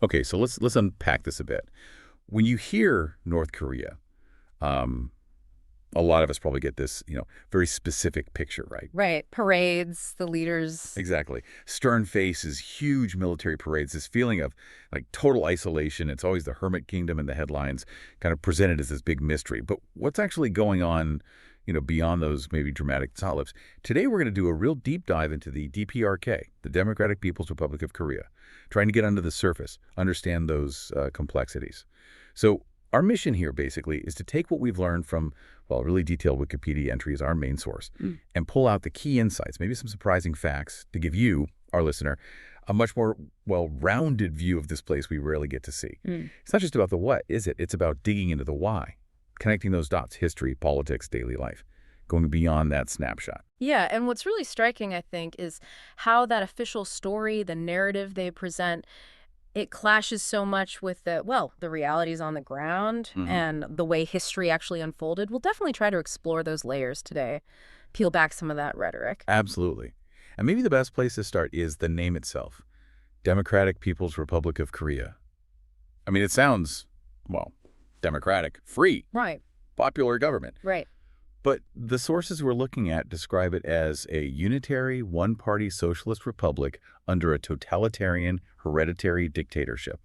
Okay, so let's unpack this a bit. When you hear North Korea, um, a lot of us probably get this, very specific picture, right? Right. Parades, the leaders. Exactly. Stern faces, huge military parades, this feeling of like total isolation. It's always the Hermit Kingdom in the headlines, kind of presented as this big mystery. But what's actually going on, beyond those maybe dramatic top lips? Today we're going to do a real deep dive into the DPRK, the Democratic People's Republic of Korea, trying to get under the surface, understand those complexities. So our mission here basically is to take what we've learned from, well, really detailed Wikipedia entries, our main source, and pull out the key insights, maybe some surprising facts to give you, our listener, a much more well-rounded view of this place we rarely get to see. Mm. It's not just about the what, is it? It's about digging into the why, connecting those dots, history, politics, daily life, going beyond that snapshot. Yeah, and what's really striking, I think, is how that official story, the narrative they present, it clashes so much with the realities on the ground Hmm. and the way history actually unfolded. We'll definitely try to explore those layers today, peel back some of that rhetoric. Absolutely. And maybe the best place to start is the name itself, Democratic People's Republic of Korea. I mean, it sounds, well, democratic, free, Right, popular government. right. But the sources we're looking at describe it as a unitary, one-party socialist republic under a totalitarian, hereditary dictatorship.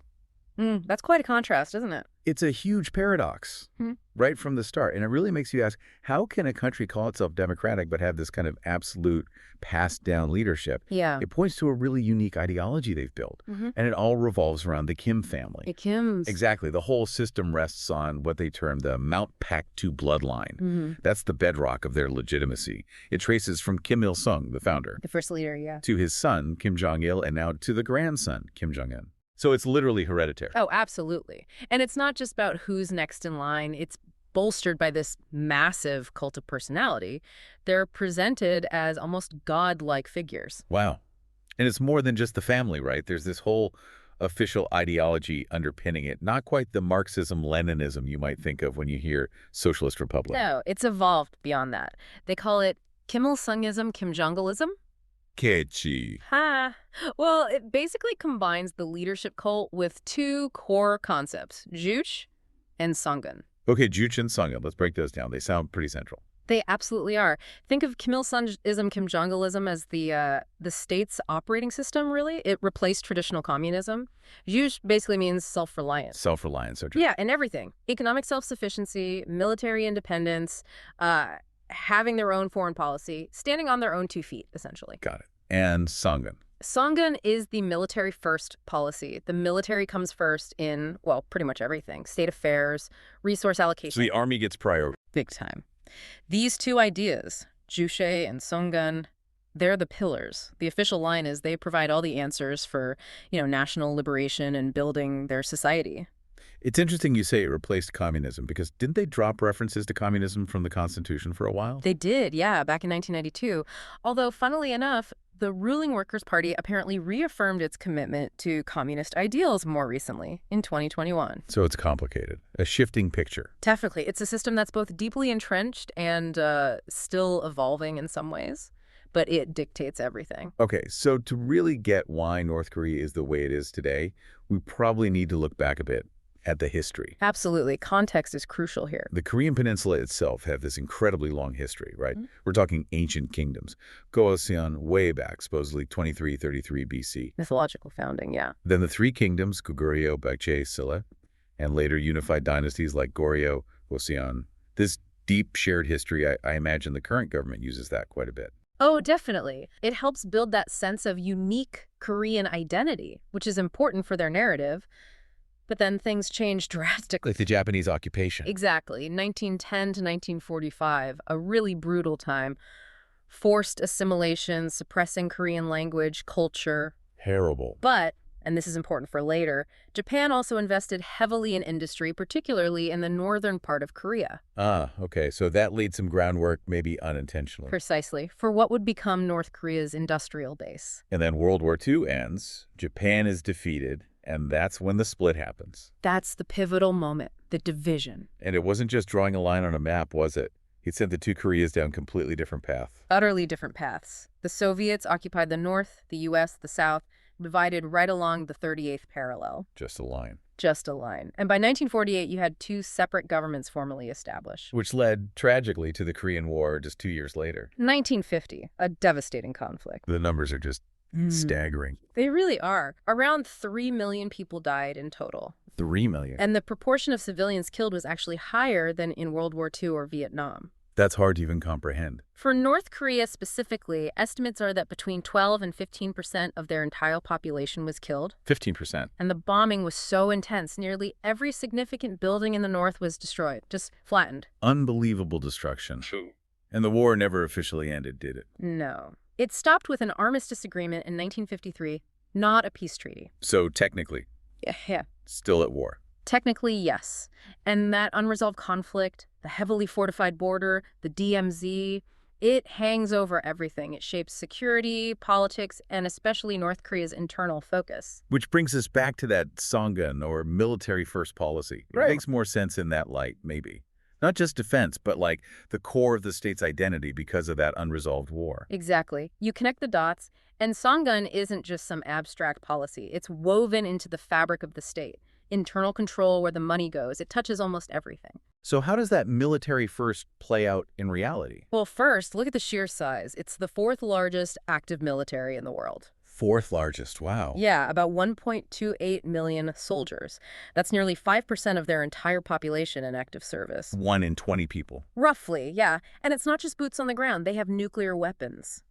That's quite a contrast, isn't it? It's a huge paradox Hmm. right from the start. And it really makes you ask, how can a country call itself democratic but have this kind of absolute passed-down leadership? Yeah. It points to a really unique ideology they've built. Mm-hmm. And it all revolves around the Kim family. The Kims. Exactly. The whole system rests on what they term the Mount Pak-tu bloodline. Mm-hmm. That's the bedrock of their legitimacy. It traces from Kim Il-sung, the founder, The first leader, yeah. to his son, Kim Jong-il, and now to the grandson, Kim Jong-un. So it's literally hereditary. Oh, absolutely. And it's not just about who's next in line. It's bolstered by this massive cult of personality. They're presented as almost godlike figures. Wow. And it's more than just the family, right? There's this whole official ideology underpinning it. Not quite the Marxism-Leninism you might think of when you hear Socialist Republic. No, it's evolved beyond that. They call it Kim Il-sungism, Kim Jong-ilism. Kechi. Ha! Well, it basically combines the leadership cult with two core concepts, Juche and Sungun. Okay, Juche and Sungyeon. Let's break those down. They sound pretty central. They absolutely are. Think of Kim Il-sungism, Kim Jong-ilism as the state's operating system, really. It replaced traditional communism. Juche basically means self-reliance. Self-reliance. Yeah, in everything. Economic self-sufficiency, military independence, having their own foreign policy, standing on their own 2 feet, essentially. Got it. And Sungyeon. Songun is the military-first policy. The military comes first in, well, pretty much everything. State affairs, resource So allocation. the army gets priority. Big time. These two ideas, Juche and Songun, they're the pillars. The official line is they provide all the answers for, national liberation and building their society. It's interesting you say it replaced communism because didn't they drop references to communism from the Constitution for a while? They did, yeah, back in 1992. Although, funnily enough, the ruling Workers' Party apparently reaffirmed its commitment to communist ideals more recently, in 2021. So it's complicated. A shifting picture. Definitely. It's a system that's both deeply entrenched and still evolving in some ways, but it dictates everything. Okay, so to really get why North Korea is the way it is today, we probably need to look back a bit at the history. Absolutely. Context is crucial here. The Korean Peninsula itself have this incredibly long history, right? Mhm. We're talking ancient kingdoms. Gojoseon way back, supposedly 2333 BC. Mythological founding, yeah. Then the three kingdoms, Goguryeo, Baekje, Silla, and later unified dynasties like Goryeo, Joseon. This deep shared history, I imagine the current government uses that quite a bit. Oh, definitely. It helps build that sense of unique Korean identity, which is important for their narrative. But then things change drastically. Like the Japanese occupation. Exactly. 1910 to 1945, a really brutal time. Forced assimilation, suppressing Korean language, culture. Terrible. But, and this is important for later, Japan also invested heavily in industry, particularly in the northern part of Korea. Ah, okay. So that laid some groundwork, maybe unintentionally. Precisely, for what would become North Korea's industrial base. And then World War II ends, Japan is defeated, and that's when the split happens. That's the pivotal moment, the division. And it wasn't just drawing a line on a map, was it? He sent the two Koreas down completely different paths. Utterly different paths. The Soviets occupied the north, the U.S. the south. divided right along the 38th parallel. Just a line. Just a line. And by 1948, you had two separate governments formally established. Which led, tragically, to the Korean War just 2 years later. 1950, a devastating conflict. The numbers are just staggering. They really are. Around 3 million people died in total. 3 million. And the proportion of civilians killed was actually higher than in World War II or Vietnam. That's hard to even comprehend. For North Korea specifically, estimates are that between 12 and 15% of their entire population was killed. 15%. And the bombing was so intense, nearly every significant building in the north was destroyed, just flattened. Unbelievable destruction. True. And the war never officially ended, did it? No. It stopped with an armistice agreement in 1953, not a peace treaty. So technically, Yeah. still at war. Technically, yes. And that unresolved conflict, the heavily fortified border, the DMZ, it hangs over everything. It shapes security, politics, and especially North Korea's internal focus. Which brings us back to that Songun, or military-first policy. It Right. makes more sense in that light, maybe. Not just defense, but like the core of the state's identity because of that unresolved war. Exactly. You connect the dots, and Songun isn't just some abstract policy. It's woven into the fabric of the state. Internal control, where the money goes. It touches almost everything. So how does that military first play out in reality? Well, first, look at the sheer size. It's the fourth largest active military in the world. Fourth largest, wow. Yeah, about 1.28 million soldiers. That's nearly 5% of their entire population in active service. 1 in 20 people. Roughly, yeah. And it's not just boots on the ground. They have nuclear weapons.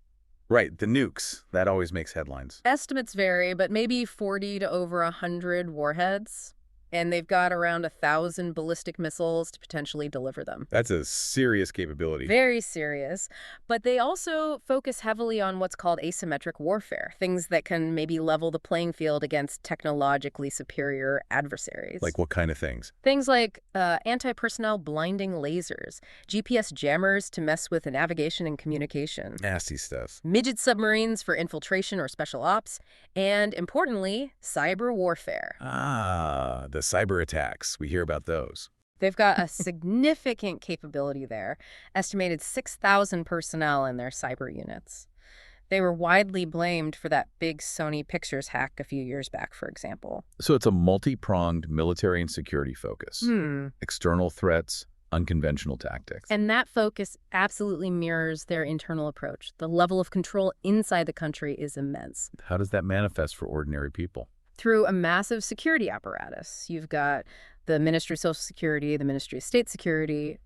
Right, the nukes. That always makes headlines. Estimates vary, but maybe 40 to over 100 warheads. And they've got around 1,000 ballistic missiles to potentially deliver them. That's a serious capability. Very serious. But they also focus heavily on what's called asymmetric warfare, things that can maybe level the playing field against technologically superior adversaries. Like what kind of things? Things like anti-personnel blinding lasers, GPS jammers to mess with navigation and communication, Nasty stuff. midget submarines for infiltration or special ops, and, importantly, cyber warfare. Ah, the cyber attacks. We hear about those. They've got a significant capability there, estimated 6,000 personnel in their cyber units. They were widely blamed for that big Sony Pictures hack a few years back, for example. So it's a multi-pronged military and security focus. External threats, unconventional tactics. And that focus absolutely mirrors their internal approach. The level of control inside the country is immense. How does that manifest for ordinary people? Through a massive security apparatus. You've got the Ministry of Social Security, the Ministry of State Security,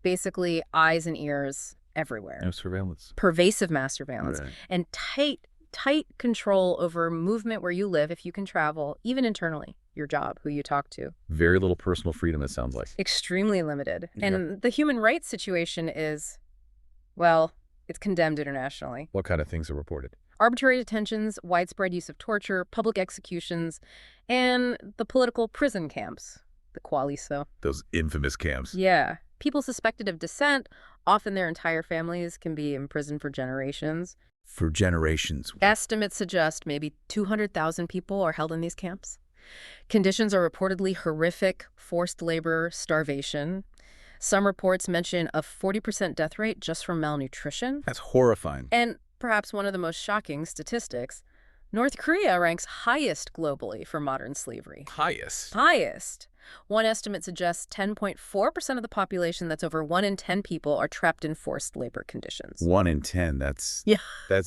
basically eyes and ears everywhere. No surveillance. Pervasive mass surveillance. Right. And tight control over movement where you live, if you can travel, even internally, your job, who you talk to. Very little personal freedom, it sounds like. Extremely limited. Yeah. And the human rights situation is, well, it's condemned internationally. What kind of things are reported? Arbitrary detentions, widespread use of torture, public executions, and the political prison camps, the Kwaliso. Those infamous camps. Yeah. People suspected of dissent, often their entire families, can be imprisoned for generations. For generations. Estimates suggest maybe 200,000 people are held in these camps. Conditions are reportedly horrific: forced labor, starvation. Some reports mention a 40% death rate just from malnutrition. That's horrifying. And perhaps one of the most shocking statistics, North Korea ranks highest globally for modern slavery. Highest. Highest. One estimate suggests 10.4% of the population, that's over 1 in 10 people, are trapped in forced labor conditions. 1 in 10. That's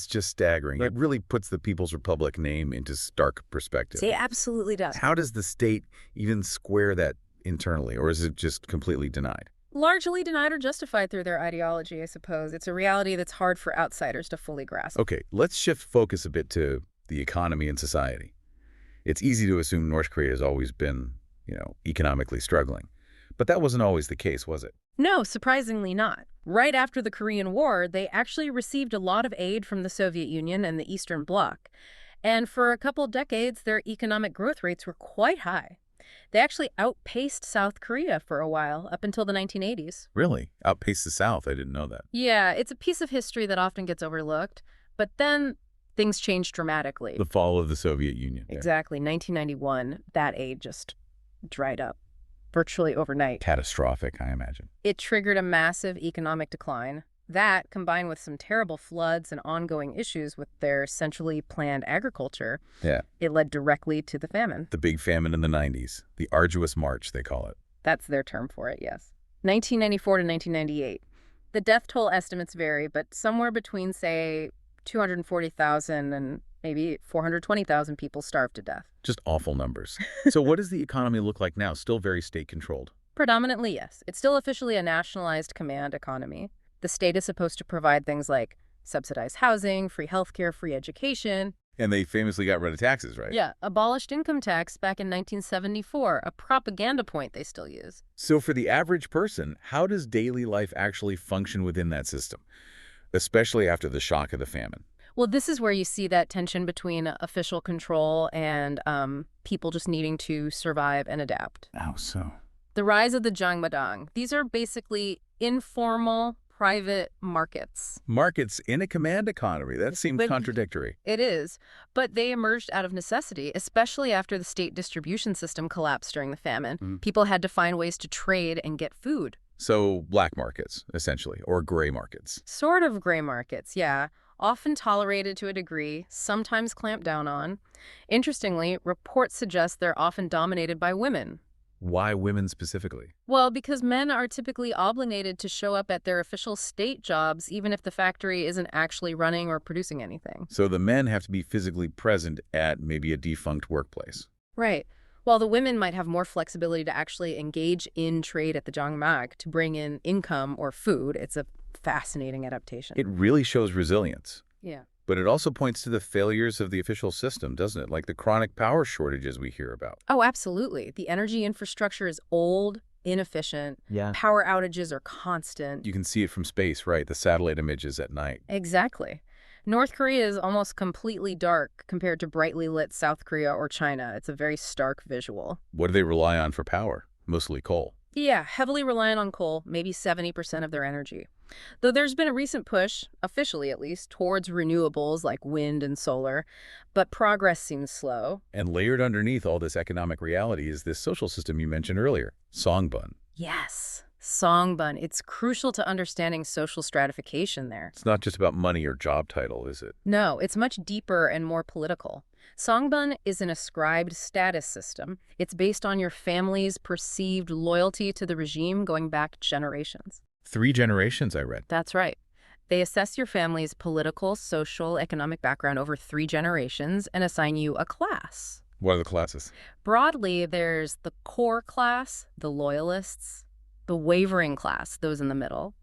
just staggering. It really puts the People's Republic name into stark perspective. It absolutely does. How does the state even square that internally, or is it just completely denied? Largely denied or justified through their ideology, I suppose. It's a reality that's hard for outsiders to fully grasp. Okay, let's shift focus a bit to the economy and society. It's easy to assume North Korea has always been, economically struggling. But that wasn't always the case, was it? No, surprisingly not. Right after the Korean War, they actually received a lot of aid from the Soviet Union and the Eastern Bloc. And for a couple decades, their economic growth rates were quite high. They actually outpaced South Korea for a while, up until the 1980s. Really? Outpaced the South? I didn't know that. Yeah, it's a piece of history that often gets overlooked. But then things changed dramatically. The fall of the Soviet Union. Exactly. 1991, that aid just dried up virtually overnight. Catastrophic, I imagine. It triggered a massive economic decline. That, combined with some terrible floods and ongoing issues with their centrally planned agriculture, Yeah. it led directly to the famine. The big famine in the 90s. The arduous march, they call it. That's their term for it, yes. 1994 to 1998. The death toll estimates vary, but somewhere between, say, 240,000 and maybe 420,000 people starved to death. Just awful numbers. So what does the economy look like now? Still very state-controlled. Predominantly, yes. It's still officially a nationalized command economy. The state is supposed to provide things like subsidized housing, free healthcare, free education. And they famously got rid of taxes, right? Yeah, abolished income tax back in 1974, a propaganda point they still use. So for the average person, how does daily life actually function within that system, especially after the shock of the famine? Well, this is where you see that tension between official control and people just needing to survive and adapt. How so? The rise of the Zhangmadang. These are basically informal private markets. Markets in a command economy. That seems But- contradictory. It is, but they emerged out of necessity, especially after the state distribution system collapsed during the famine. People had to find ways to trade and get food. So black markets, essentially, or gray markets. Sort of gray markets, yeah. Often tolerated to a degree, sometimes clamped down on. Interestingly, reports suggest they're often dominated by women. Why women specifically? Well, because men are typically obligated to show up at their official state jobs even if the factory isn't actually running or producing anything. So the men have to be physically present at maybe a defunct workplace. Right. While the women might have more flexibility to actually engage in trade at the Zhangmag to bring in income or food, it's a fascinating adaptation. It really shows resilience. Yeah. But it also points to the failures of the official system, doesn't it? Like the chronic power shortages we hear about. Oh, absolutely. The energy infrastructure is old, inefficient. Yeah. Power outages are constant. You can see it from space, right? The satellite images at night. Exactly. North Korea is almost completely dark compared to brightly lit South Korea or China. It's a very stark visual. What do they rely on for power? Mostly coal. Yeah, heavily reliant on coal, maybe 70% of their energy. Though there's been a recent push, officially at least, towards renewables like wind and solar, but progress seems slow. And layered underneath all this economic reality is this social system you mentioned earlier, Songbun. Yes, Songbun. It's crucial to understanding social stratification there. It's not just about money or job title, is it? No, it's much deeper and more political. Songbun is an ascribed status system. It's based on your family's perceived loyalty to the regime going back generations. 3 generations, I read. That's right. They assess your family's political, social, economic background over 3 generations and assign you a class. What are the classes? Broadly, there's the core class, the loyalists, the wavering class, those in the middle,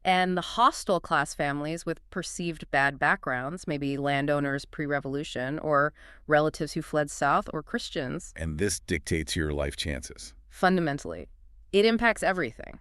and the hostile class families with perceived bad backgrounds, maybe landowners pre-revolution or relatives who fled south or Christians. And this dictates your life chances. Fundamentally, it impacts everything.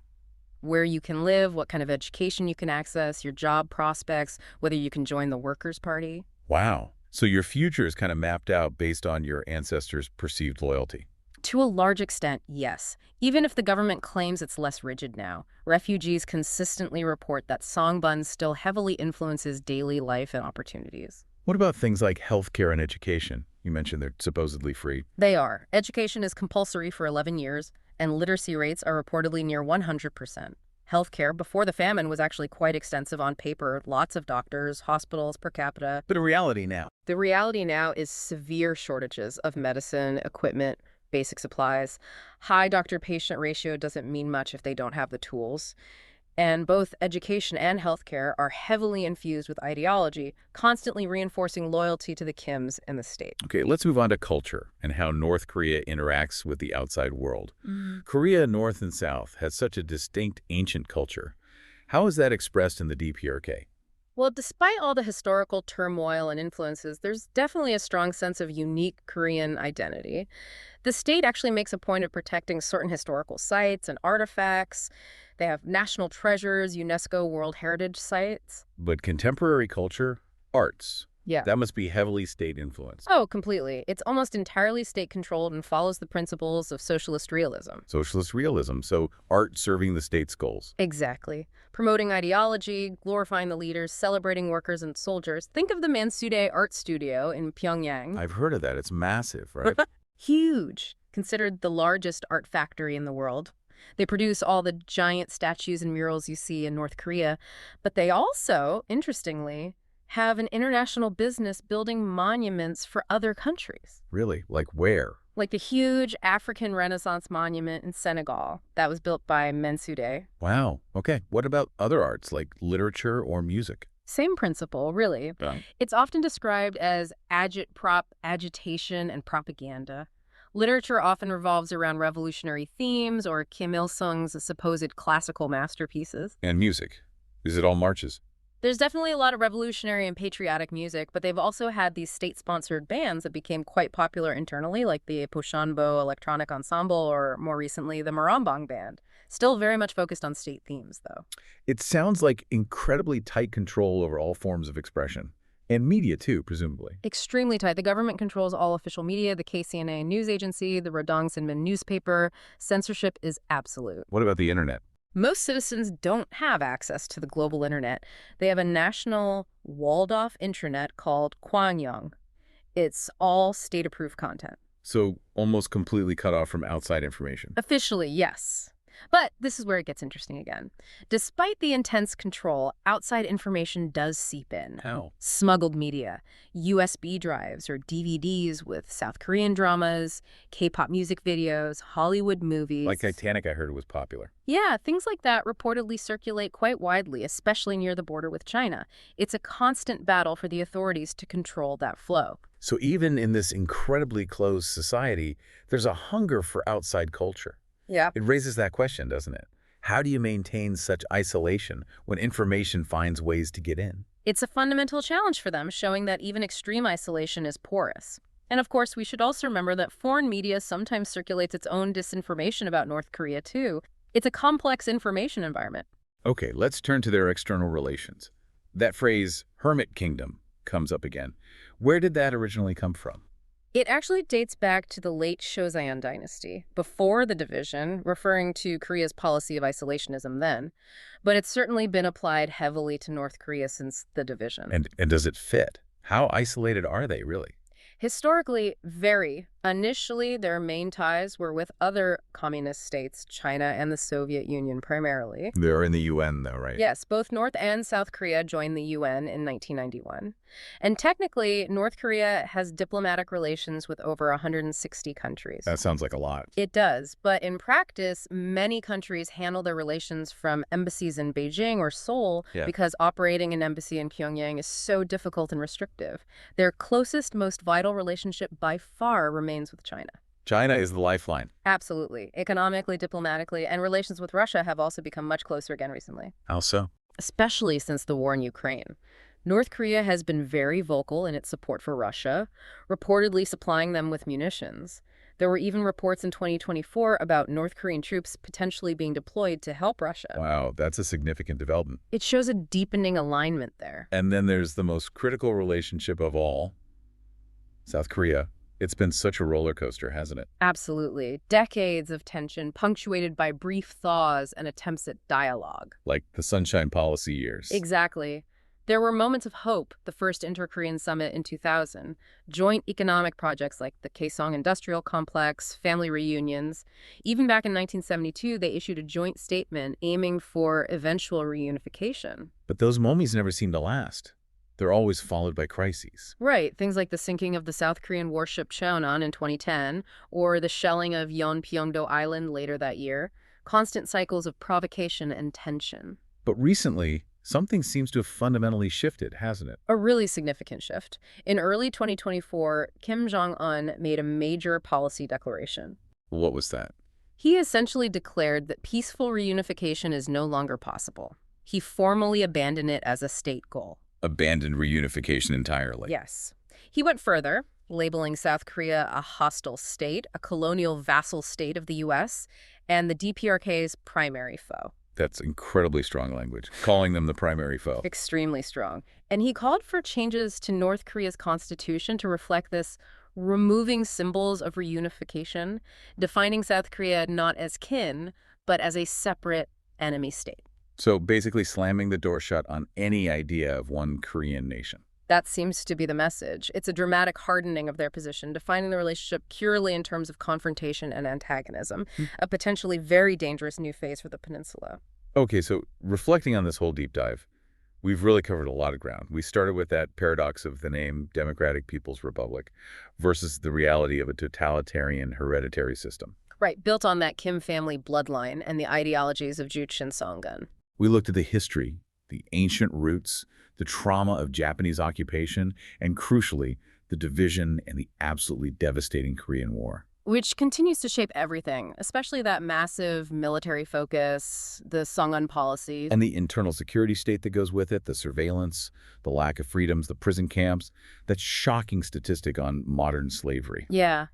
Where you can live, what kind of education you can access, your job prospects, whether you can join the Workers' Party. Wow. So your future is kind of mapped out based on your ancestors' perceived loyalty. To a large extent, yes. Even if the government claims it's less rigid now, refugees consistently report that Songbun still heavily influences daily life and opportunities. What about things like healthcare and education? You mentioned they're supposedly free. They are. Education is compulsory for 11 years, and literacy rates are reportedly near 100%. Healthcare before the famine was actually quite extensive on paper, lots of doctors, hospitals per capita. But in reality now. The reality now is severe shortages of medicine, equipment, basic supplies. High doctor-patient ratio doesn't mean much if they don't have the tools. And both education and healthcare are heavily infused with ideology, constantly reinforcing loyalty to the Kims and the state. Okay, let's move on to culture and how North Korea interacts with the outside world. Korea, North and South, has such a distinct ancient culture. How is that expressed in the DPRK? Well, despite all the historical turmoil and influences, there's definitely a strong sense of unique Korean identity. The state actually makes a point of protecting certain historical sites and artifacts. They have national treasures, UNESCO World Heritage Sites. But contemporary culture, arts, Yeah. that must be heavily state-influenced. Oh, completely. It's almost entirely state-controlled and follows the principles of socialist realism. Socialist realism, so art serving the state's goals. Exactly. Promoting ideology, glorifying the leaders, celebrating workers and soldiers. Think of the Mansudae Art Studio in Pyongyang. I've heard of that. It's massive, right? Huge. Considered the largest art factory in the world. They produce all the giant statues and murals you see in North Korea, but they also, interestingly, have an international business building monuments for other countries. Really? Like where? Like the huge African Renaissance monument in Senegal that was built by Mensude. Wow. Okay. What about other arts like literature or music? Same principle, really. Yeah. It's often described as agitprop, agitation, and propaganda. Literature often revolves around revolutionary themes or Kim Il-sung's supposed classical masterpieces. And music? Is it all marches? There's definitely a lot of revolutionary and patriotic music, but they've also had these state-sponsored bands that became quite popular internally, like the Poshanbo Electronic Ensemble or, more recently, the Marambang Band. Still very much focused on state themes, though. It sounds like incredibly tight control over all forms of expression. And media, too, presumably. Extremely tight. The government controls all official media, the KCNA news agency, the Rodong Sinmun newspaper. Censorship is absolute. What about the internet? Most citizens don't have access to the global internet. They have a national walled-off intranet called Kwangyong. It's all state-approved content. So almost completely cut off from outside information. Officially, yes. But this is where it gets interesting again. Despite the intense control, outside information does seep in. How? Smuggled media, USB drives or DVDs with South Korean dramas, K-pop music videos, Hollywood movies. Like Titanic, I heard it was popular. Yeah, things like that reportedly circulate quite widely, especially near the border with China. It's a constant battle for the authorities to control that flow. So even in this incredibly closed society, there's a hunger for outside culture. Yeah. It raises that question, doesn't it? How do you maintain such isolation when information finds ways to get in? It's a fundamental challenge for them, showing that even extreme isolation is porous. And of course, we should also remember that foreign media sometimes circulates its own disinformation about North Korea, too. It's a complex information environment. Okay, let's turn to their external relations. That phrase, hermit kingdom, comes up again. Where did that originally come from? It actually dates back to the late Joseon dynasty, before the division, referring to Korea's policy of isolationism then. But it's certainly been applied heavily to North Korea since the division. And does it fit? How isolated are they, really? Historically, very. Initially, their main ties were with other communist states, China and the Soviet Union primarily. They're in the UN, though, right? Yes, both North and South Korea joined the UN in 1991. And technically, North Korea has diplomatic relations with over 160 countries. That sounds like a lot. It does, but in practice, many countries handle their relations from embassies in Beijing or Seoul because operating an embassy in Pyongyang is so difficult and restrictive. Their closest, most vital relationship by far remains with China. China is the lifeline. Absolutely. Economically, diplomatically, and relations with Russia have also become much closer again recently. How so? Especially since the war in Ukraine. North Korea has been very vocal in its support for Russia, reportedly supplying them with munitions. There were even reports in 2024 about North Korean troops potentially being deployed to help Russia. Wow, that's a significant development. It shows a deepening alignment there. And then there's the most critical relationship of all, South Korea. It's been such a roller coaster, hasn't it? Absolutely. Decades of tension punctuated by brief thaws and attempts at dialogue. Like the Sunshine Policy years. Exactly. There were moments of hope, the first Inter-Korean Summit in 2000, joint economic projects like the Kaesong Industrial Complex, family reunions. Even back in 1972, they issued a joint statement aiming for eventual reunification. But those moments never seem to last. They're always followed by crises. Right, things like the sinking of the South Korean warship Cheonan in 2010, or the shelling of Yeonpyeongdo Island later that year. Constant cycles of provocation and tension. But recently, something seems to have fundamentally shifted, hasn't it? A really significant shift. In early 2024, Kim Jong-un made a major policy declaration. What was that? He essentially declared that peaceful reunification is no longer possible. He formally abandoned it as a state goal. Abandoned reunification entirely. Yes. He went further, labeling South Korea a hostile state, a colonial vassal state of the U.S., and the DPRK's primary foe. That's incredibly strong language, calling them the primary foe. Extremely strong. And he called for changes to North Korea's constitution to reflect this, removing symbols of reunification, defining South Korea not as kin, but as a separate enemy state. So basically slamming the door shut on any idea of one Korean nation. That seems to be the message. It's a dramatic hardening of their position, defining the relationship purely in terms of confrontation and antagonism, a potentially very dangerous new phase for the peninsula. Okay, so reflecting on this whole deep dive, we've really covered a lot of ground. We started with that paradox of the name Democratic People's Republic versus the reality of a totalitarian hereditary system. Right, built on that Kim family bloodline and the ideologies of Juche and Songun. We looked at the history, the ancient roots, the trauma of Japanese occupation, and crucially, the division and the absolutely devastating Korean War. Which continues to shape everything, especially that massive military focus, the Songun policies. And the internal security state that goes with it, the surveillance, the lack of freedoms, the prison camps, that shocking statistic on modern slavery. Yeah.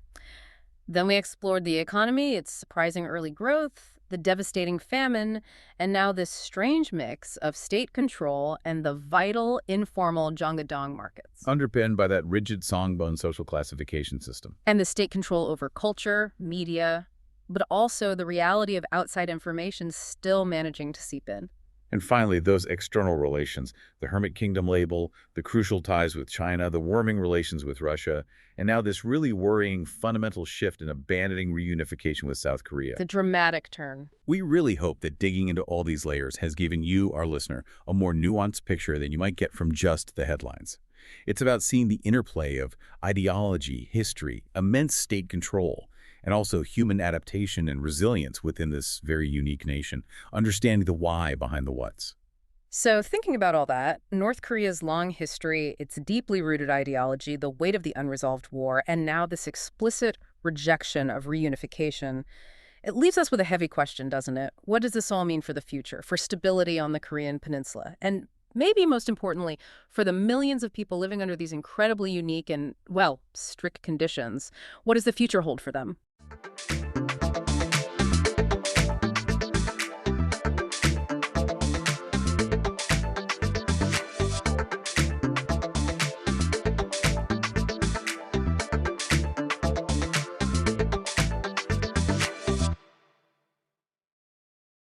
Then we explored the economy, its surprising early growth, the devastating famine, and now this strange mix of state control and the vital, informal Jongadong markets. Underpinned by that rigid Songbone social classification system. And the state control over culture, media, but also the reality of outside information still managing to seep in. And finally, those external relations, the Hermit Kingdom label, the crucial ties with China, the warming relations with Russia, and now this really worrying fundamental shift in abandoning reunification with South Korea. The dramatic turn. We really hope that digging into all these layers has given you, our listener, a more nuanced picture than you might get from just the headlines. It's about seeing the interplay of ideology, history, immense state control, and also human adaptation and resilience within this very unique nation, understanding the why behind the what's. So thinking about all that, North Korea's long history, its deeply rooted ideology, the weight of the unresolved war, and now this explicit rejection of reunification, it leaves us with a heavy question, doesn't it? What does this all mean for the future, for stability on the Korean peninsula? And maybe most importantly, for the millions of people living under these incredibly unique and, well, strict conditions, what does the future hold for them?